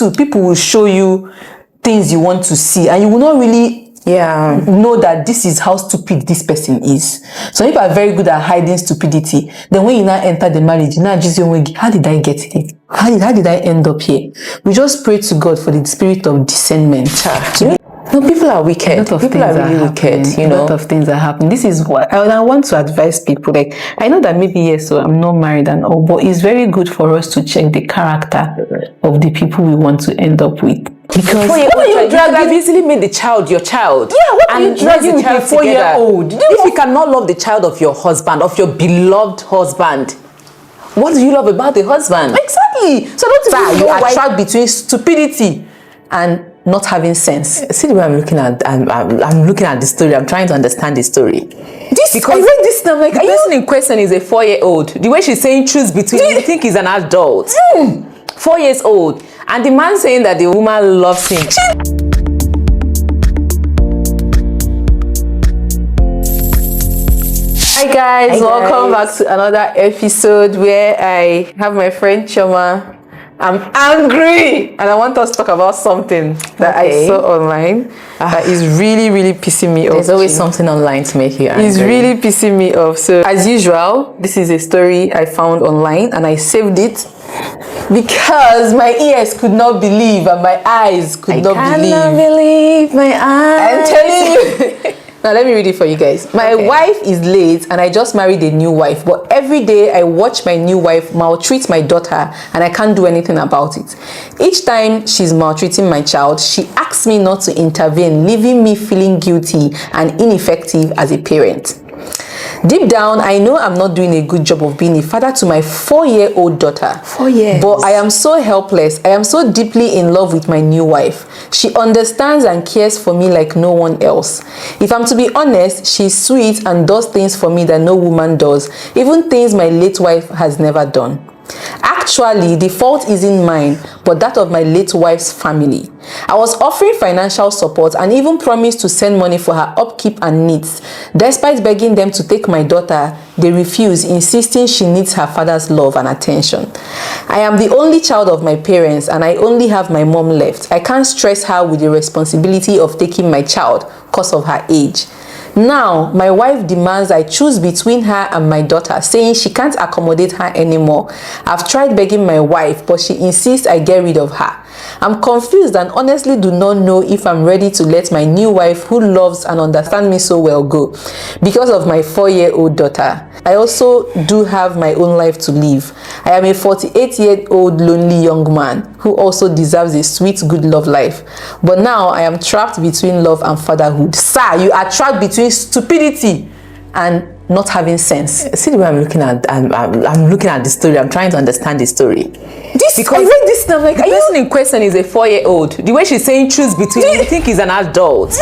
too, people will show you things you want to see, and you will not really know that this is how stupid this person is. Some people are very good at hiding stupidity. Then when you now enter the marriage, you now just how did I get here? How did I end up here? We just pray to God for the spirit of discernment. No, people are wicked. People are really wicked, you know. A lot of things are happening. This is what I want to advise people. Like, I know that maybe, yes, so I'm not married and all, but it's very good for us to check the character of the people we want to end up with. Because you have easily made the child your child. Yeah, what are you dragging with a 4-year-old? If you cannot love the child of your husband, of your beloved husband, what do you love about the husband? Exactly. So don't you attract between stupidity and not having sense. See the way I'm looking at, I'm looking at the story. I'm trying to understand the story. Because I read this and I'm like, the person in question is a 4-year-old. The way she's saying choose between, you think he's an adult. 4 years old. And the man saying that the woman loves him. Hi guys, welcome back to another episode where I have my friend Choma. I'm angry and I want us to talk about something that I saw online that is really, really pissing me off. There's always something online to make you angry. It's really pissing me off. So as usual, this is a story I found online and I saved it because my ears could not believe and my eyes could not believe. I cannot believe my eyes. I'm telling you. Now let me read it for you guys. My wife is late and I just married a new wife, but every day I watch my new wife maltreat my daughter and I can't do anything about it. Each time she's maltreating my child, she asks me not to intervene, leaving me feeling guilty and ineffective as a parent. Deep down, I know I'm not doing a good job of being a father to my 4-year-old daughter. 4 years. But I am so helpless. I am so deeply in love with my new wife. She understands and cares for me like no one else. If I'm to be honest, she's sweet and does things for me that no woman does, even things my late wife has never done. Actually, the fault isn't mine, but that of my late wife's family. I was offering financial support and even promised to send money for her upkeep and needs. Despite begging them to take my daughter, they refuse, insisting she needs her father's love and attention. I am the only child of my parents and I only have my mom left. I can't stress her with the responsibility of taking my child because of her age. Now, my wife demands I choose between her and my daughter, saying she can't accommodate her anymore. I've tried begging my wife, but she insists I get rid of her. I'm confused and honestly do not know if I'm ready to let my new wife, who loves and understands me so well, go because of my 4-year-old daughter. I also do have my own life to live. I am a 48-year-old lonely young man who also deserves a sweet, good love life. But now I am trapped between love and fatherhood. Sir, you are trapped between stupidity and not having sense. See the way I'm looking at, I'm looking at the story. I'm trying to understand the story. Because I read this and I'm like, the person in question is a 4-year-old. The way she's saying choose between, you think he's an adult.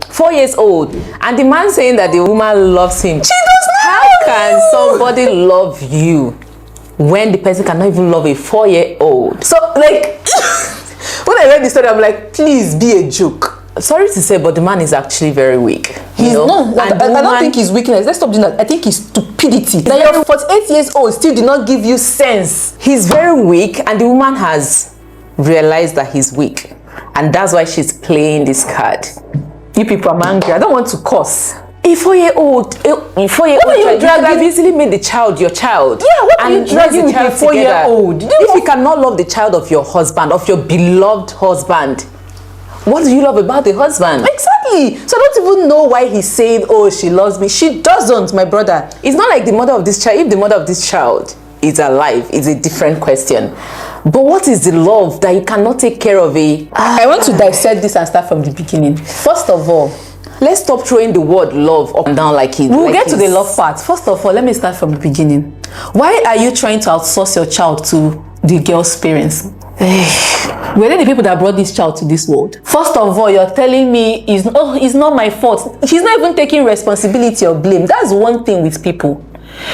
4 years old. And the man saying that the woman loves him. She does not. How can somebody love you when the person cannot even love a 4-year-old? So, like, when I read the story, I'm like, please be a joke. Sorry to say, but the man is actually very weak. He's not. I don't think he's weakness. Let's stop doing that. I think he's stupidity. That you're 48 years old still did not give you sense. He's very weak, and the woman has realized that he's weak, and that's why she's playing this card. You people are angry. I don't want to curse. A 4-year-old, you have easily made the child your child. Yeah, what are you dragging with a 4-year-old? If you cannot love the child of your husband, of your beloved husband, what do you love about the husband? Exactly. So I don't even know why he's saying, oh, she loves me. She doesn't, my brother. It's not like the mother of this child. If the mother of this child is alive, it's a different question. But what is the love that you cannot take care of a... I want to dissect this and start from the beginning. First of all, let's stop throwing the word love up and down like it. We'll get to the love part. First of all, let me start from the beginning. Why are you trying to outsource your child to the girl's parents? Were they the people that brought this child to this world? First of all, you're telling me it's not my fault. She's not even taking responsibility or blame. That's one thing with people.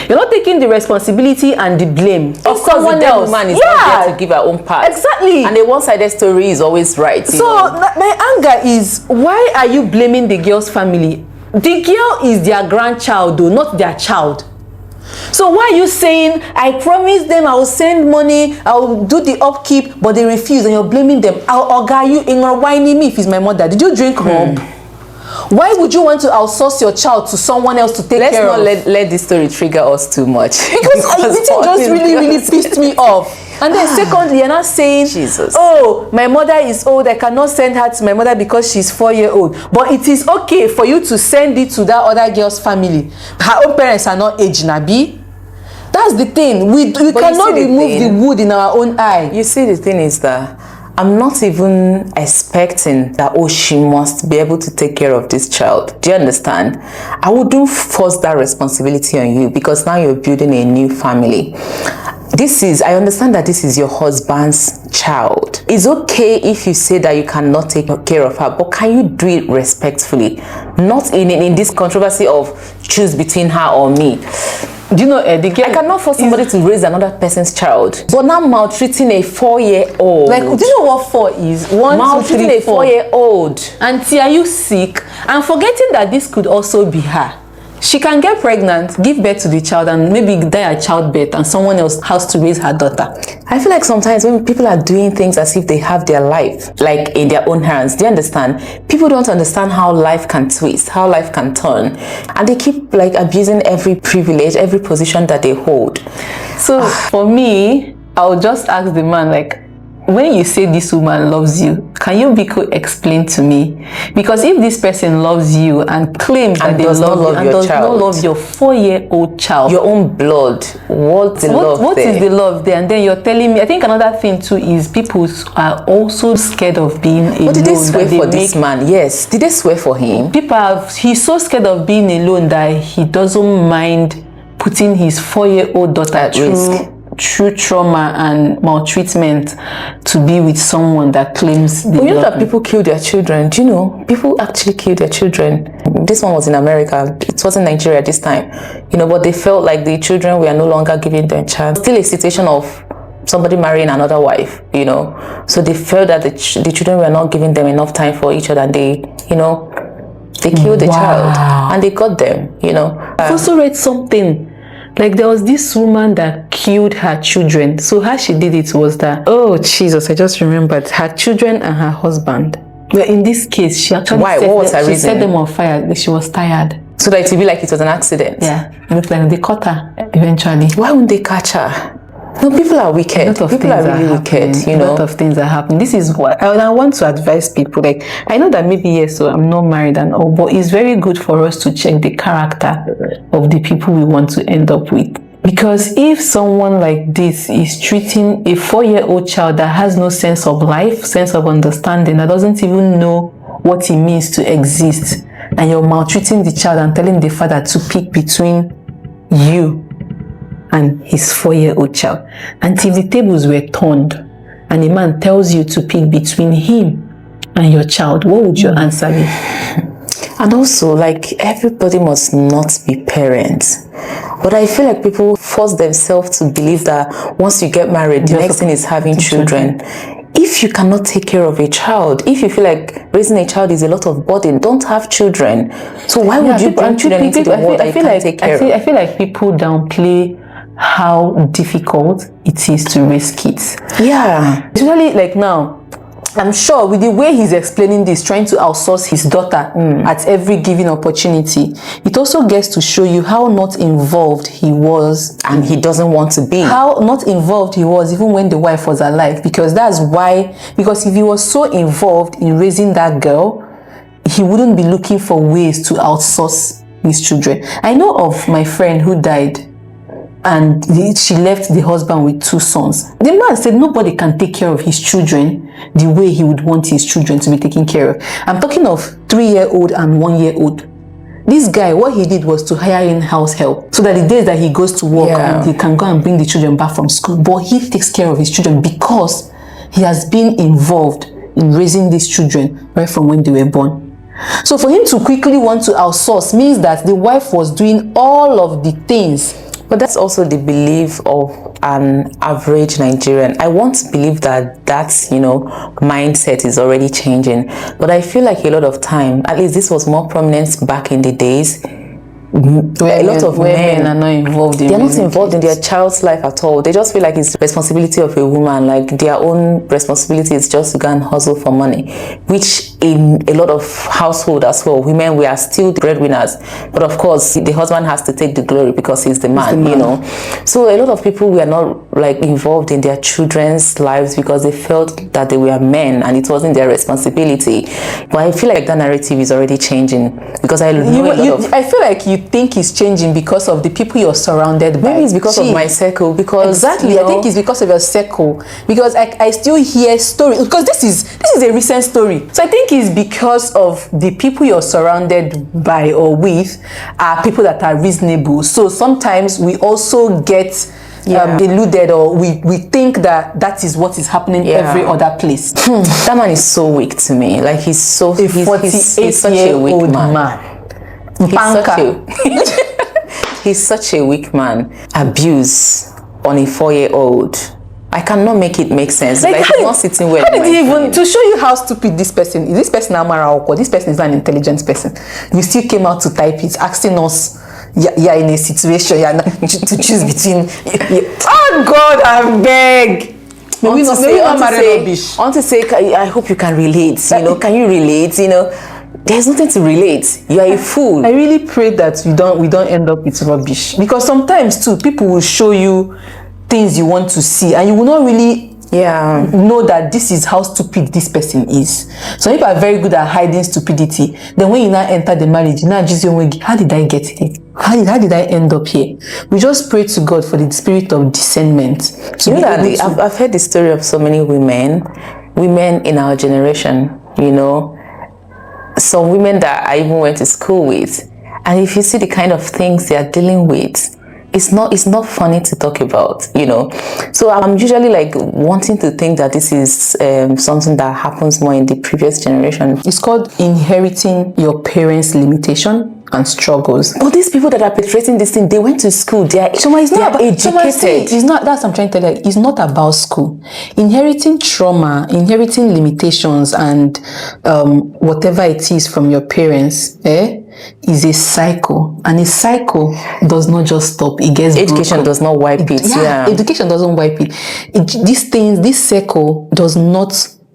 You're not taking the responsibility and the blame. Of course, the dead woman is not there to give her own part. Exactly. And a one-sided story is always right. So my anger is, why are you blaming the girl's family? The girl is their grandchild, though, not their child. So why are you saying, I promised them I will send money, I will do the upkeep, but they refuse, and you're blaming them? I'll you in whining me if it's my mother. Did you drink rum? Why would you want to outsource your child to someone else to take care of? Let's not let this story trigger us too much. Because it just really pissed me off. And then secondly, you're not saying, Jesus. Oh, my mother is old, I cannot send her to my mother because she's 4-year-old. But it is okay for you to send it to that other girl's family. Her own parents are not aged, Nabi. That's the thing. We cannot remove the wood in our own eye. You see, the thing is that I'm not even expecting that, oh, she must be able to take care of this child. Do you understand? I wouldn't force that responsibility on you, because now you're building a new family. I understand that this is your husband's child. It's okay if you say that you cannot take care of her, but can you do it respectfully? Not in this controversy of choose between her or me. Do you know, I cannot force somebody to raise another person's child. But now maltreating a 4-year-old. Like, do you know what 4 is? Maltreating a 4-year-old. Auntie, are you sick? And forgetting that this could also be her. She can get pregnant, give birth to the child, and maybe die at childbirth, and someone else has to raise her daughter. I feel like sometimes when people are doing things as if they have their life, like in their own hands, do you understand? People don't understand how life can twist, how life can turn. And they keep like abusing every privilege, every position that they hold. So for me, I'll just ask the man, like, when you say this woman loves you, can you explain to me? Because if this person loves you and claims that they love you and does not love your 4-year-old child, your own blood, what's the love there? What is the love there? And then you're telling me, I think another thing too is people are also scared of being alone. What did they swear for this man? Yes. Did they swear for him? He's so scared of being alone that he doesn't mind putting his 4-year-old daughter at risk. True trauma and maltreatment to be with someone that claims you know that people kill their children. Do you know? People actually kill their children. This one was in America. It wasn't Nigeria this time. But they felt like the children were no longer giving them a chance. Still a situation of somebody marrying another wife, So they felt that the children were not giving them enough time for each other, and they killed the child and they got them, I've also read something. Like, there was this woman that killed her children. So how she did it was that, oh Jesus, I just remembered, her children and her husband. Well, in this case, she actually set them on fire. She was tired. So that it would be like it was an accident. Yeah, it looked like they caught her eventually. Why wouldn't they catch her? No, people are wicked. People are really wicked, A lot of things are happening. This is what I want to advise people. Like, I know that maybe, yes, so I'm not married and all, but it's very good for us to check the character of the people we want to end up with. Because if someone like this is treating a 4-year-old child that has no sense of life, sense of understanding, that doesn't even know what it means to exist, and you're maltreating the child and telling the father to pick between you and his 4-year-old child, until the tables were turned and a man tells you to pick between him and your child, what would your answer be? And also, like, everybody must not be parents. But I feel like people force themselves to believe that once you get married, the next thing is having children. If you cannot take care of a child, if you feel like raising a child is a lot of burden, don't have children. So why would you bring children into the world that you can't take care of? I feel like people downplay how difficult it is to raise kids. Yeah. Especially like now, I'm sure with the way he's explaining this, trying to outsource his daughter at every given opportunity, it also gets to show you how not involved he was, and he doesn't want to be. How not involved he was even when the wife was alive, because that's why, because if he was so involved in raising that girl, he wouldn't be looking for ways to outsource his children. I know of my friend who died, and she left the husband with 2 sons. The man said nobody can take care of his children the way he would want his children to be taken care of. I'm talking of 3-year-old and 1-year-old. This guy, what he did was to hire in-house help, so that the days that he goes to work, and he can go and bring the children back from school. But he takes care of his children because he has been involved in raising these children right from when they were born. So for him to quickly want to outsource means that the wife was doing all of the things. But that's also the belief of an average Nigerian. I want to believe that mindset is already changing. But I feel like a lot of time, at least this was more prominent back in the days, a lot of men are not involved in they're not involved in their child's life at all. They just feel like it's the responsibility of a woman, like their own responsibility is just to go and hustle for money, which in a lot of households as well, women, we are still the breadwinners, but of course the husband has to take the glory because he's the man, you know. So a lot of people were not like involved in their children's lives because they felt that they were men and it wasn't their responsibility. But I feel like that narrative is already changing because I I feel like you think it's changing because of the people you're surrounded by. Maybe it's because of my circle. Because exactly, I think it's because of your circle. Because I still hear stories. Because this is a recent story. So I think it's because of the people you're surrounded by or with are people that are reasonable. So sometimes we also get deluded, or we think that is what is happening every other place. That man is so weak to me. Like he's so he's such a weak man. He's such a weak man. Abuse on a 4-year-old. I cannot make it make sense. Like he's not sitting well. How did he even, to show you how stupid this person is? This person Amara Oko, this person is not an intelligent person. You still came out to type it, asking us, you're in a situation, to choose between. Oh God, I beg. Maybe not to say, I hope you can relate. You know, can you relate? You know. There's nothing to relate. You are a fool. I really pray that we don't end up with rubbish, because sometimes too people will show you things you want to see and you will not really know that this is how stupid this person is. Some people are very good at hiding stupidity. Then when you now enter the marriage, you now just how did I get here? How did I end up here? We just pray to God for the spirit of discernment. You know that I've heard the story of so many women in our generation, you know, some women that I even went to school with, and if you see the kind of things they are dealing with, it's not funny to talk about, you know. So I'm usually like wanting to think that this is something that happens more in the previous generation. It's called inheriting your parents' limitation and struggles. But these people that are perpetrating this thing, they went to school, they are educated. It's not, that's what I'm trying to tell you. It's not about school. Inheriting trauma, inheriting limitations, and whatever it is from your parents, is a cycle, and a cycle does not just stop. It gets education broken. Does not wipe it. Education doesn't wipe it. This cycle does not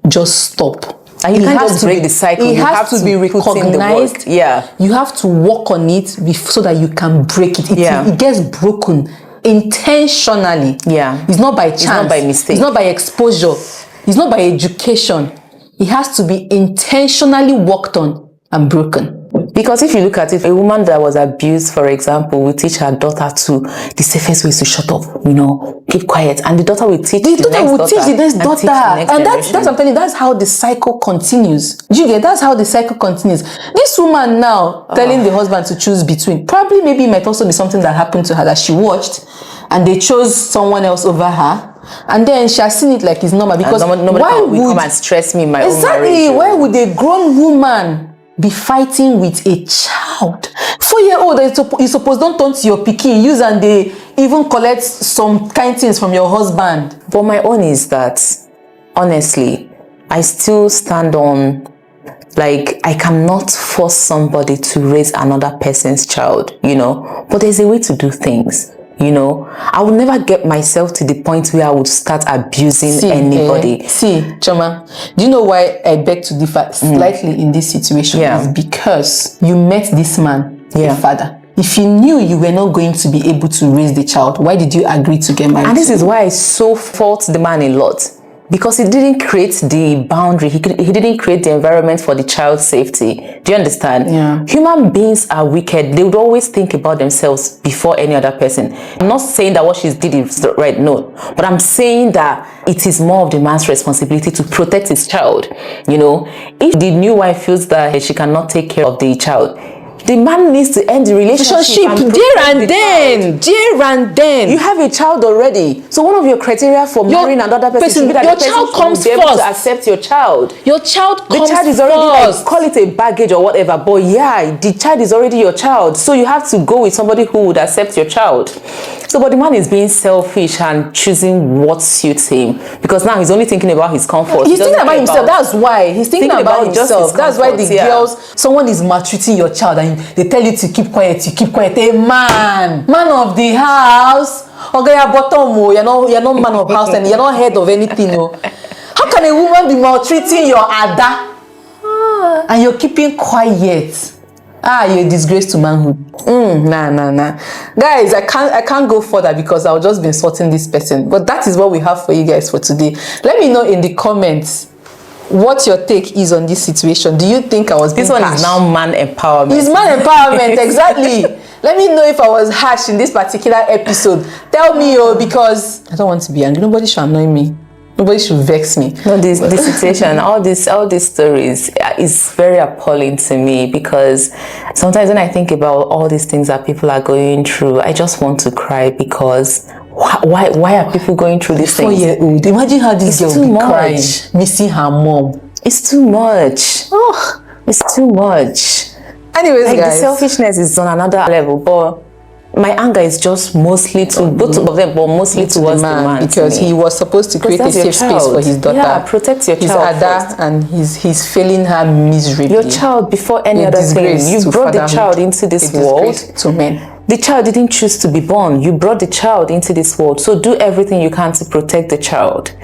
just stop. And you can't just break the cycle. It has to be recognized. You have to work on it so that you can break it. It gets broken intentionally. It's not by chance. It's not by mistake. It's not by exposure. It's not by education. It has to be intentionally worked on and broken. Because if you look at it, a woman that was abused, for example, will teach her daughter to, the safest way is to shut up, you know, keep quiet. And the daughter will teach the next daughter. And that's what I'm telling you, that's how the cycle continues. Do you get? That's how the cycle continues. This woman now telling the husband to choose between, probably maybe it might also be something that happened to her that she watched and they chose someone else over her. And then she has seen it like it's normal, because why would come and stress me in my own marriage? Exactly. Why would a grown woman be fighting with a child? 4-year-old, you suppose don't turn to your pikin, use and they even collect some kind things from your husband. But my own is that, honestly, I still stand on, like, I cannot force somebody to raise another person's child, you know, but there's a way to do things. You know, I would never get myself to the point where I would start abusing anybody. Choma, do you know why I beg to differ slightly in this situation? Is because you met this man, your father. If you knew you were not going to be able to raise the child, why did you agree to get married? And this is why I so fault the man a lot. Because he didn't create the boundary, he didn't create the environment for the child's safety. Do you understand? Human beings are wicked. They would always think about themselves before any other person. I'm not saying that what she did is right, no. But I'm saying that it is more of the man's responsibility to protect his child. You know, if the new wife feels that she cannot take care of the child, the man needs to end the relationship there and then. You have a child already. So one of your criteria for marrying another person should be that your child comes first. To accept your child. Your child comes first. The child is already, like, call it a baggage or whatever, but the child is already your child. So you have to go with somebody who would accept your child. So, but the man is being selfish and choosing what suits him because now he's only thinking about his comfort. He's thinking about himself. That's why he's thinking about just himself. his That's why comfort, the girls, someone is maltreating your child and they tell you to keep quiet. You keep quiet. A man of the house. Okay, you're bottom. You're not man of house and you're not head of anything. How can a woman be maltreating your ada and you're keeping quiet? You're a disgrace to manhood. Nah. Guys, I can't go further because I'll just be insulting this person. But that is what we have for you guys for today. Let me know in the comments what your take is on this situation. Do you think I was being harsh? This one is now man empowerment. It's man empowerment, exactly. Let me know if I was harsh in this particular episode. Tell me, because I don't want to be angry. Nobody should annoy me. Nobody should vex me. No, this situation, all these stories is very appalling to me because sometimes when I think about all these things that people are going through, I just want to cry because why are people going through these things? 4-year-old. Imagine how this girl will be crying, missing her mom. It's too much. Oh, it's too much. Anyways, like, guys, the selfishness is on another level, but my anger is just mostly to both of them, but mostly towards the man because he was supposed to create a safe space for his daughter. Yeah, protect your child first. And he's failing her miserably. Your child before any other thing. You brought the child into this world. To men. The child didn't choose to be born. You brought the child into this world. So do everything you can to protect the child.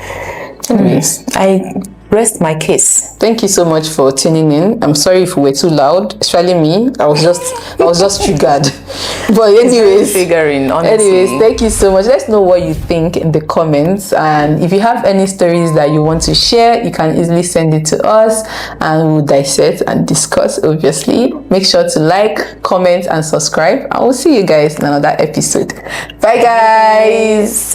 Anyways, I rest my case. Thank you so much for tuning in. I'm sorry if we were too loud, especially me. I was just triggered. But anyways, triggering, honestly. Anyways, thank you so much. Let's know what you think in the comments, and if you have any stories that you want to share, you can easily send it to us and we'll dissect and discuss. Obviously, make sure to like, comment and subscribe. I will see you guys in another episode. Bye guys.